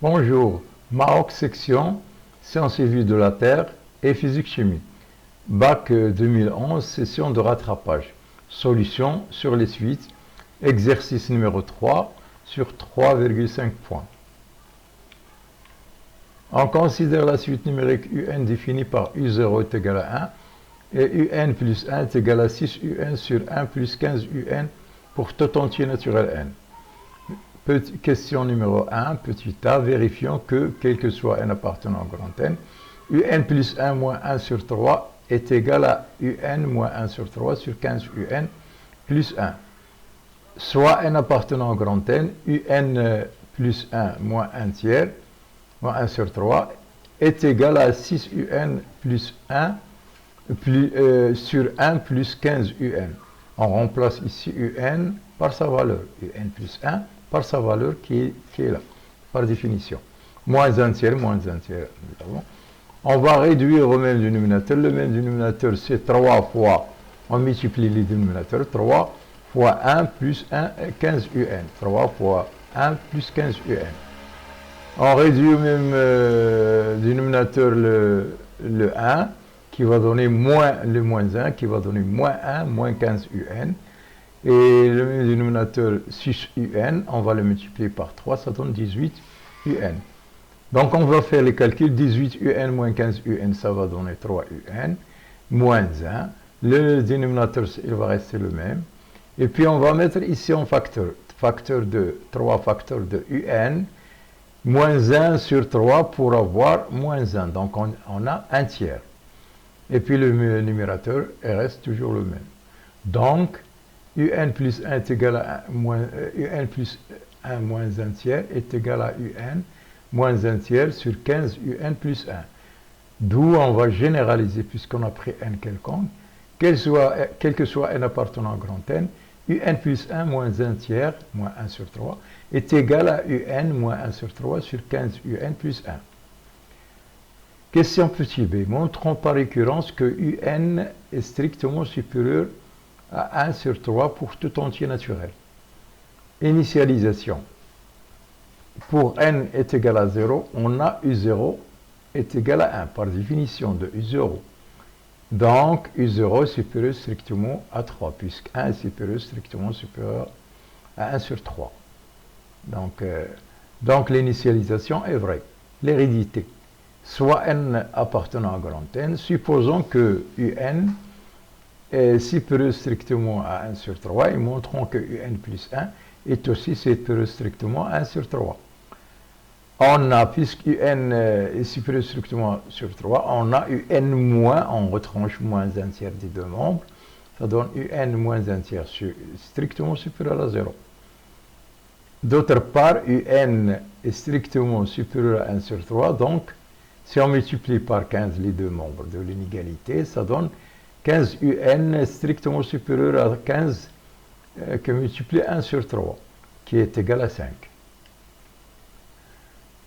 Bonjour, Maroc section Sciences et vie de la Terre et physique-chimie. Bac 2011, session de rattrapage. Solution sur les suites. Exercice numéro 3 sur 3,5 points. On considère la suite numérique UN définie par U0 est égal à 1 et UN plus 1 est égal à 6 UN sur 1 plus 15 UN pour tout entier naturel N. Question numéro 1, petit a, vérifions que, quel que soit n appartenant au grand N, UN plus 1 moins 1 sur 3 est égal à UN moins 1 sur 3 sur 15 UN plus 1. Soit n appartenant au grand N, UN plus 1 moins 1 tiers, moins 1 sur 3, est égal à 6 UN plus 1 sur 1 plus 15 UN. On remplace ici UN par sa valeur, UN plus 1 par sa valeur qui est là, par définition. Moins 1 tiers, on va réduire au même dénominateur. Le même dénominateur, c'est 3 fois, on multiplie les dénominateurs, 3 fois 1 plus 1, 15 UN. 3 fois 1 plus 15 UN. On réduit au même dénominateur le 1, qui va donner moins le moins 1, qui va donner moins 1, moins 15 UN. Et le même dénominateur 6 UN, on va le multiplier par 3, ça donne 18 UN. Donc on va faire les calculs, 18 UN moins 15 UN, ça va donner 3 UN, moins 1. Le dénominateur, il va rester le même. Et puis on va mettre ici en facteur, facteur de 3 facteurs de UN, moins 1 sur 3 pour avoir moins 1. Donc on a 1 tiers. Et puis le numérateur reste toujours le même. Donc, UN plus 1 est égal à UN plus 1 moins 1 tiers est égal à UN moins 1 tiers sur 15 UN plus 1. D'où on va généraliser, puisqu'on a pris n quelconque, quel que soit n appartenant à grand N, UN plus 1 moins 1 tiers, moins 1 sur 3, est égal à UN moins 1 sur 3 sur 15 UN plus 1. Question petit b. Montrons par récurrence que UN est strictement supérieur à 1 sur 3 pour tout entier naturel. Initialisation. Pour n est égal à 0, on a U0 est égal à 1 par définition de U0. Donc U0 est supérieur strictement à 3, puisque 1 est supérieur strictement supérieur à 1 sur 3. Donc l'initialisation est vraie. L'hérédité. Soit n appartenant à grand N, supposons que UN est supérieur strictement à 1 sur 3 et montrons que UN plus 1 est aussi supérieur strictement à 1 sur 3. On a, puisque UN est supérieur strictement sur 3, on a UN moins, on retranche moins 1 tiers des deux membres, ça donne UN moins 1 tiers strictement supérieur à 0. D'autre part, UN est strictement supérieur à 1 sur 3, donc si on multiplie par 15 les deux membres de l'inégalité, ça donne 15 UN strictement supérieur à 15 que multiplie 1 sur 3, qui est égal à 5.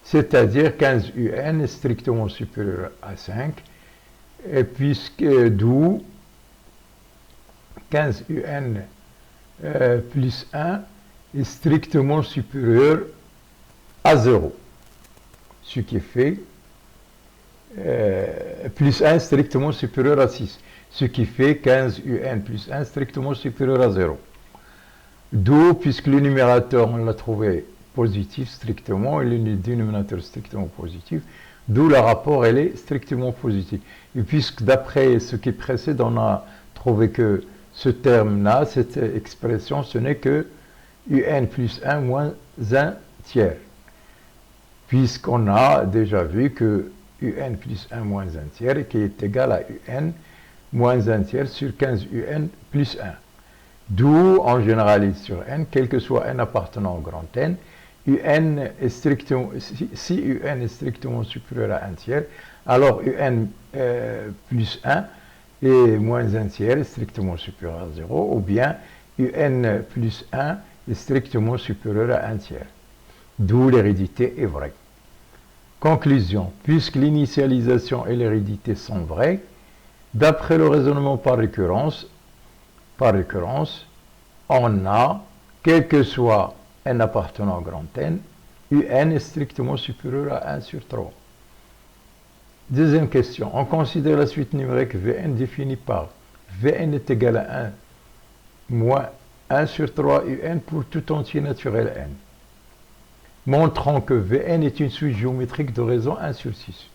C'est-à-dire 15 UN est strictement supérieur à 5, et puisque d'où 15 UN plus 1 est strictement supérieur à 0, ce qui fait plus 1 strictement supérieur à 6, ce qui fait 15 UN plus 1 strictement supérieur à 0. D'où, puisque le numérateur, on l'a trouvé positif strictement, et le dénominateur strictement positif, d'où le rapport, elle est strictement positif. Et puisque d'après ce qui précède, on a trouvé que ce terme-là, cette expression, ce n'est que UN plus 1 moins 1 tiers. Puisqu'on a déjà vu que UN plus 1 moins 1 tiers, qui est égal à UN moins 1 tiers sur 15 UN plus 1. D'où on généralise sur N, quel que soit N appartenant au grand N, UN est strictement, si UN est strictement supérieur à 1 tiers, alors UN plus 1 et moins 1 tiers est strictement supérieur à 0, ou bien UN plus 1 est strictement supérieur à 1 tiers. D'où l'hérédité est vraie. Conclusion. Puisque l'initialisation et l'hérédité sont vraies, d'après le raisonnement par récurrence, on a, quel que soit n appartenant au grand N, UN est strictement supérieur à 1 sur 3. Deuxième question, on considère la suite numérique Vn définie par Vn est égal à 1 moins 1 sur 3 UN pour tout entier naturel n. Montrons que Vn est une suite géométrique de raison 1 sur 6.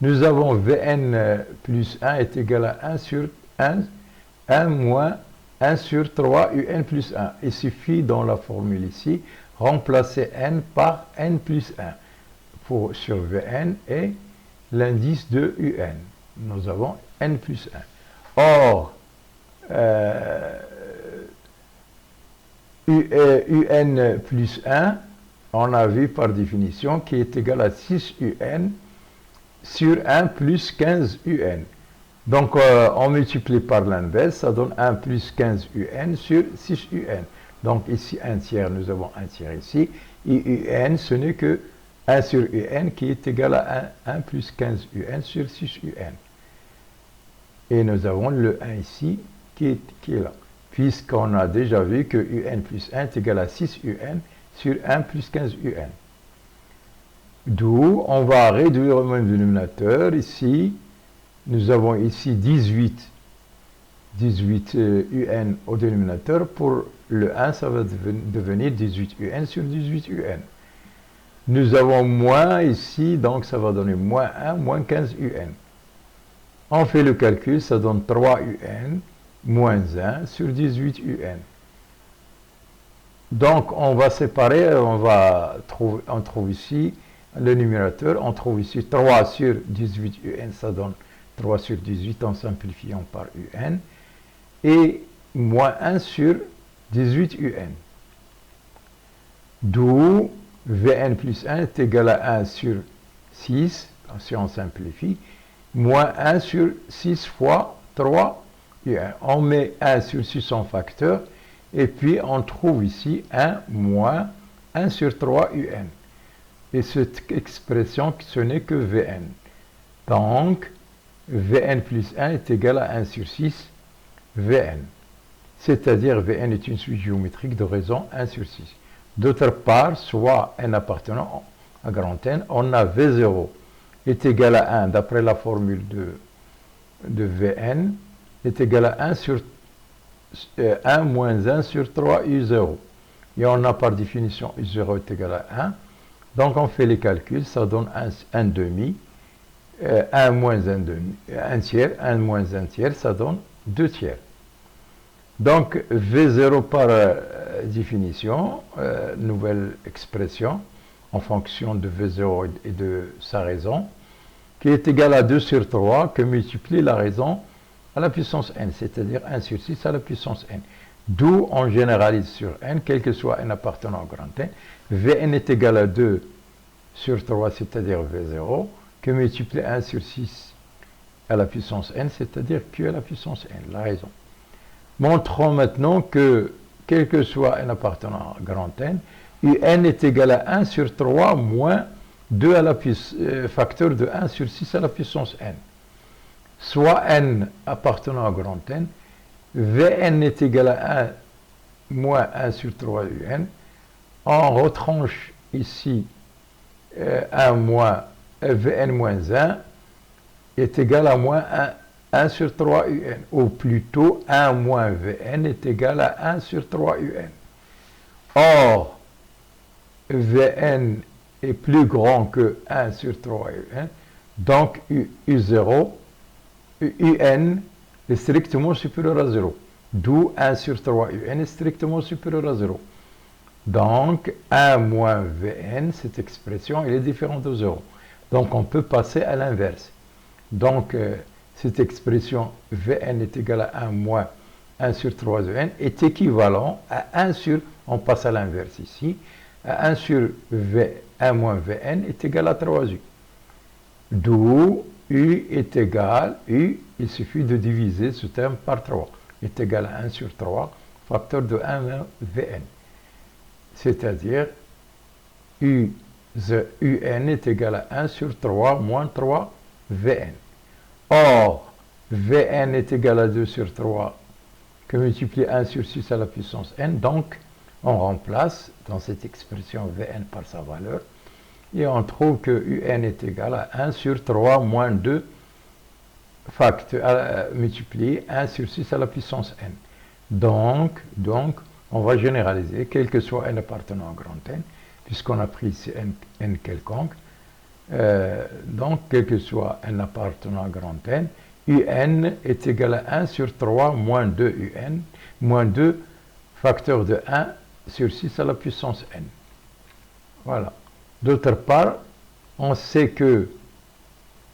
Nous avons Vn plus 1 est égal à 1 sur 1 moins 1 sur 3 UN plus 1. Il suffit dans la formule ici, remplacer n par n plus 1 pour, sur Vn et l'indice de UN. Nous avons n plus 1. Or, UN plus 1, on a vu par définition qui est égal à 6 UN sur 1 plus 15 UN. Donc, on multiplie par l'inverse, ça donne 1 plus 15 UN sur 6 UN. Donc, ici, 1 tiers, nous avons 1 tiers ici. Et UN, ce n'est que 1 sur UN qui est égal à 1 plus 15 UN sur 6 UN. Et nous avons le 1 ici qui est là. Puisqu'on a déjà vu que UN plus 1 est égal à 6 UN sur 1 plus 15 UN. D'où on va réduire le même dénominateur. Ici, nous avons ici 18 UN au dénominateur. Pour le 1, ça va devenir 18 UN sur 18 UN. Nous avons moins ici, donc ça va donner moins 1, moins 15 UN. On fait le calcul, ça donne 3 UN moins 1 sur 18 UN. Donc, on va séparer, on trouve ici le numérateur, on trouve ici 3 sur 18 UN, ça donne 3 sur 18 en simplifiant par UN, et moins 1 sur 18 UN. D'où Vn plus 1 est égal à 1 sur 6, si on simplifie, moins 1 sur 6 fois 3 UN. On met 1 sur 6 en facteur, et puis on trouve ici 1 moins 1 sur 3 UN. Et cette expression, ce n'est que Vn. Donc, Vn plus 1 est égal à 1 sur 6 Vn. C'est-à-dire Vn est une suite géométrique de raison 1 sur 6. D'autre part, soit n appartenant à grand N, on a V0 est égal à 1, d'après la formule de Vn, est égal à 1 sur 1 moins 1 sur 3 U0. Et on a par définition U0 est égal à 1. Donc on fait les calculs, ça donne 1 demi, 1 moins 1 demi, 1 tiers, 1 moins 1 tiers, ça donne 2 tiers. Donc V0 par définition, nouvelle expression en fonction de V0 et de sa raison, qui est égal à 2 sur 3 que multiplie la raison à la puissance n, c'est-à-dire 1 sur 6 à la puissance n. D'où on généralise sur n, quel que soit n appartenant au grand N, Vn est égal à 2 sur 3, c'est-à-dire V0, que multiplie 1 sur 6 à la puissance n, c'est-à-dire Q à la puissance n, la raison. Montrons maintenant que, quel que soit n appartenant à grand N, Un est égal à 1 sur 3 moins 2 à la facteur de 1 sur 6 à la puissance n. Soit n appartenant à grand N, Vn est égal à 1 moins 1 sur 3 Un. On retranche ici 1 moins Vn moins 1 est égal à moins 1 sur 3 Un. Ou plutôt 1 moins Vn est égal à 1 sur 3 Un. Or, Vn est plus grand que 1 sur 3 Un. Donc, U0, Un est strictement supérieur à 0. D'où 1 sur 3 Un est strictement supérieur à 0. Donc, 1 moins Vn, cette expression, elle est différente de 0. Donc, on peut passer à l'inverse. Donc, cette expression Vn est égal à 1 moins 1 sur 3 Un est équivalent à 1 sur, on passe à l'inverse ici, à 1 sur 1 moins Vn est égal à 3U. D'où U est égal, il suffit de diviser ce terme par 3, est égal à 1 sur 3, facteur de 1 Vn. C'est-à-dire, Un est égal à 1 sur 3 moins 3 Vn. Or, Vn est égal à 2 sur 3, que multiplie 1 sur 6 à la puissance n, donc On remplace dans cette expression Vn par sa valeur et on trouve que Un est égal à 1 sur 3 moins 2 facteur multiplié 1 sur 6 à la puissance n. Donc, on va généraliser, quel que soit n appartenant à grand N, puisqu'on a pris ici n quelconque. Donc, quel que soit n appartenant à grand N, Un est égal à 1 sur 3 moins 2 Un, moins 2 facteur de 1 sur 6 à la puissance n. Voilà. D'autre part, on sait que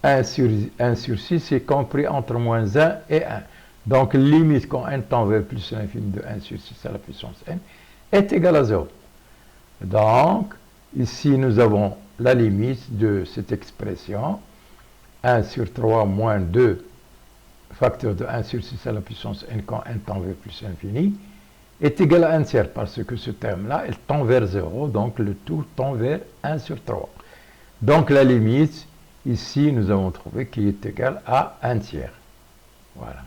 1 sur 6 est compris entre moins 1 et 1. Donc, limite quand n tend vers plus l'infini de 1 sur 6 à la puissance n est égale à 0. Donc, ici, nous avons la limite de cette expression. 1 sur 3 moins 2 facteur de 1 sur 6 à la puissance n quand n tend vers plus l'infini est égal à 1 tiers, parce que ce terme-là, il tend vers 0, donc le tout tend vers 1 sur 3. Donc, la limite, ici, nous avons trouvé qu'il est égal à 1 tiers. Voilà.